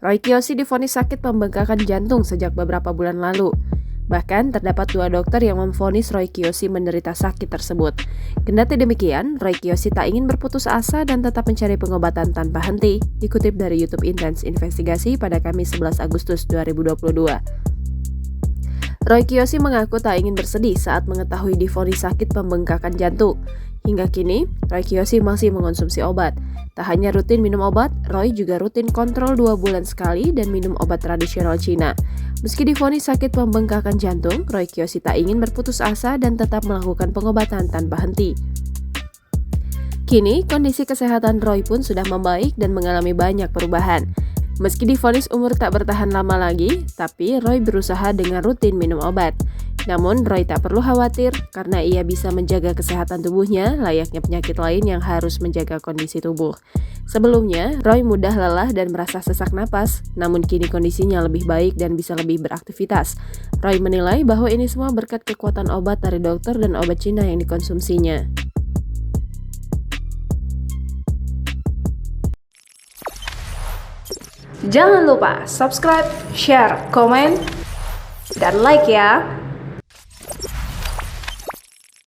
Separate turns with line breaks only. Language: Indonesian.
Roy Kiyoshi divonis sakit pembengkakan jantung sejak beberapa bulan lalu. Bahkan terdapat 2 dokter yang memvonis Roy Kiyoshi menderita sakit tersebut. Kendati demikian, Roy Kiyoshi tak ingin berputus asa dan tetap mencari pengobatan tanpa henti, dikutip dari YouTube Intense Investigasi pada Kamis 11 Agustus 2022. Roy Kiyoshi mengaku tak ingin bersedih saat mengetahui divonis sakit pembengkakan jantung. Hingga kini, Roy Kiyoshi masih mengonsumsi obat. Tak hanya rutin minum obat, Roy juga rutin kontrol 2 bulan sekali dan minum obat tradisional Cina. Meski divonis sakit pembengkakan jantung, Roy Kiyoshi tak ingin berputus asa dan tetap melakukan pengobatan tanpa henti. Kini, kondisi kesehatan Roy pun sudah membaik dan mengalami banyak perubahan. Meski divonis umur tak bertahan lama lagi, tapi Roy berusaha dengan rutin minum obat. Namun, Roy tak perlu khawatir karena ia bisa menjaga kesehatan tubuhnya layaknya penyakit lain yang harus menjaga kondisi tubuh. Sebelumnya, Roy mudah lelah dan merasa sesak napas, namun kini kondisinya lebih baik dan bisa lebih beraktivitas. Roy menilai bahwa ini semua berkat kekuatan obat dari dokter dan obat Cina yang dikonsumsinya.
Jangan lupa subscribe, share, komen, dan like ya!